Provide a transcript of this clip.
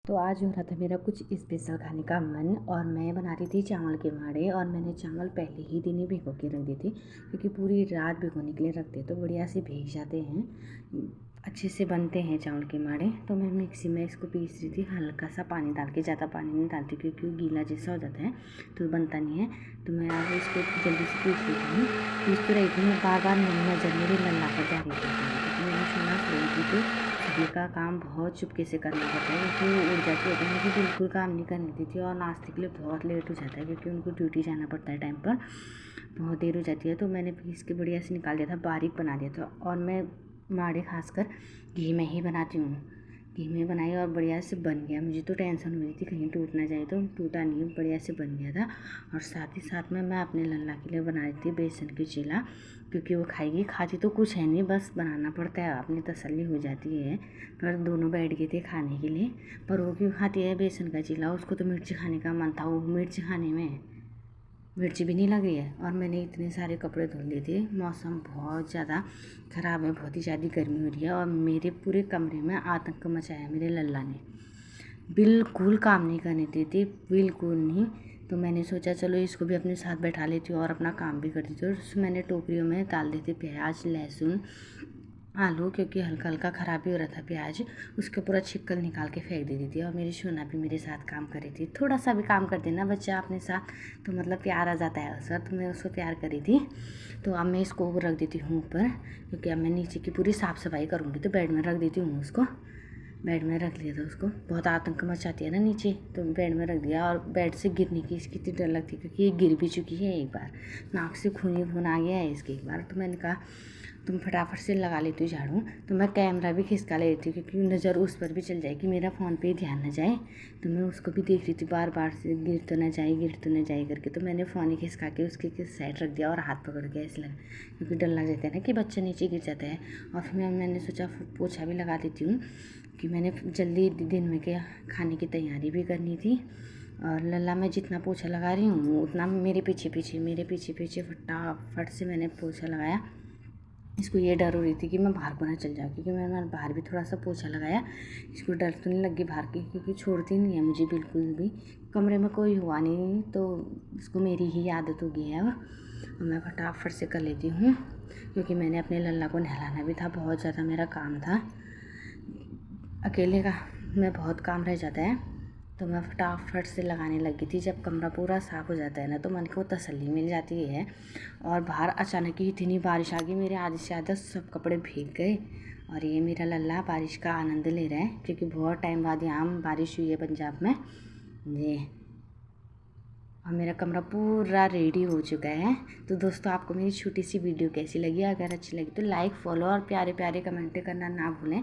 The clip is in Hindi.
तो आज हो रहा था मेरा कुछ स्पेशल खाने का मन और मैं बना रही थी चावल के माड़े। और मैंने चावल पहले ही दिन ही भिगो के रख दिए थे, क्योंकि पूरी रात भिगोने के लिए रखते तो बढ़िया से भीग जाते हैं, अच्छे से बनते हैं चावल के माड़े। तो मैं मिक्सी में इसको पीस रही थी, हल्का सा पानी डाल के, ज़्यादा पानी नहीं डालती क्योंकि गीला जैसा हो जाता है तो बनता नहीं है। तो मैं आज इसको जल्दी से पीस लेती हूँ। पीस तो रही थी, मैं बार बार नज़र मेरी लल्ला पर जा रही थी, क्योंकि मैंने सुना रही थी तो सभी का काम बहुत चुपके से करना पड़ता है, क्योंकि वो उड़ जाती होती है। मुझे बिल्कुल काम नहीं करने देती और नाश्ते के लिए बहुत लेट हो जाता है, क्योंकि उनको ड्यूटी जाना पड़ता है, टाइम पर बहुत देर हो जाती है। तो मैंने पीस के बढ़िया से निकाल दिया था, बारीक बना दिया था। और मैं माड़े खासकर घी में ही बनाती हूँ, घी में बनाई और बढ़िया से बन गया। मुझे तो टेंशन हो रही थी कहीं टूट ना जाए, तो टूटा नहीं, बढ़िया से बन गया था। और साथ ही साथ में मैं अपने लल्ला के लिए बना रही थी बेसन की चीला, क्योंकि वो खाएगी, खाती तो कुछ है नहीं, बस बनाना पड़ता है, अपनी तसल्ली हो जाती है। पर दोनों बैठ गए थे खाने के लिए। पर वो क्यों खाती है बेसन का चीला, उसको तो मिर्च खाने का मन था, वो मिर्च खाने में मिर्च भी नहीं लग रही है। और मैंने इतने सारे कपड़े धो लिए थे, मौसम बहुत ज़्यादा ख़राब है, बहुत ही ज़्यादा गर्मी हो रही है। और मेरे पूरे कमरे में आतंक मचाया मेरे लल्ला ने, बिल्कुल काम नहीं करने देती, बिल्कुल नहीं। तो मैंने सोचा चलो इसको भी अपने साथ बैठा लेती हूँ और अपना काम भी कर देती हूँ। और मैंने टोकरियों में डाल दी थी प्याज, लहसुन, आलू, क्योंकि हल्का हल्का ख़राब भी हो रहा था प्याज, उसके पूरा छिक्कल निकाल के फेंक देती थी। और मेरी सोना भी मेरे साथ काम कर रही थी, थोड़ा सा भी काम कर देना बच्चा अपने साथ तो मतलब प्यार आ जाता है उसका, तो मैं उसको प्यार करी थी। तो अब मैं इसको रख देती हूँ ऊपर, क्योंकि अब मैं नीचे की पूरी साफ़ सफाई करूँगी, तो बेड में रख देती हूँ उसको। बेड में रख लिया था उसको, बहुत आतंक मचाती है ना नीचे, तो बेड में रख दिया। और बेड से गिरने की इसकी इतनी डर लगती है, क्योंकि ये गिर भी चुकी है एक बार, नाक से खून ही खून आ गया है इसके एक बार। तो मैंने कहा तुम फटाफट से लगा लेती हो झाड़ू। तो मैं कैमरा भी खिसका ले रही थी, क्योंकि नज़र उस पर भी चल जाए कि मेरा फ़ोन पे ध्यान न जाए। तो मैं उसको भी देख रही थी बार बार से, गिर तो न जाए, गिर तो न जाए करके। तो मैंने फ़ोन ही खिसका के उसके किस साइड रख दिया और हाथ पकड़ के ऐसे लगा, क्योंकि डर लग जाता है ना कि बच्चा नीचे गिर जाता है। और फिर मैंने सोचा पोछा भी लगा देती हूँ, कि मैंने जल्दी दिन में के खाने की तैयारी भी करनी थी। और लल्ला मैं जितना पोछा लगा रही हूँ उतना मेरे पीछे पीछे फटाफट से मैंने पोछा लगाया। इसको ये डर हो रही थी कि मैं बाहर को ना चल जाऊँ, क्योंकि मैंने बाहर भी थोड़ा सा पोछा लगाया। इसको डर तो नहीं लगी बाहर की, क्योंकि छोड़ती नहीं है मुझे बिल्कुल भी, कमरे में कोई हुआ नहीं तो इसको मेरी ही आदत हो गई है। और मैं फटाफट से कर लेती हूँ, क्योंकि मैंने अपने लल्ला को नहलाना भी था, बहुत ज़्यादा मेरा काम था, अकेले का में बहुत काम रह जाता है। तो मैं फटाफट से लगाने लगी थी। जब कमरा पूरा साफ़ हो जाता है ना, तो मन को तसल्ली मिल जाती है। और बाहर अचानक ही इतनी बारिश आ गई, मेरे आधे से ज़्यादा सब कपड़े भीग गए। और ये मेरा लल्ला बारिश का आनंद ले रहा है, क्योंकि बहुत टाइम बाद यहाँ बारिश हुई है पंजाब में ये। और मेरा कमरा पूरा रेडी हो चुका है। तो दोस्तों, आपको मेरी छोटी सी वीडियो कैसी लगी? अगर अच्छी लगी तो लाइक, फॉलो और प्यारे प्यारे कमेंट करना ना भूलें।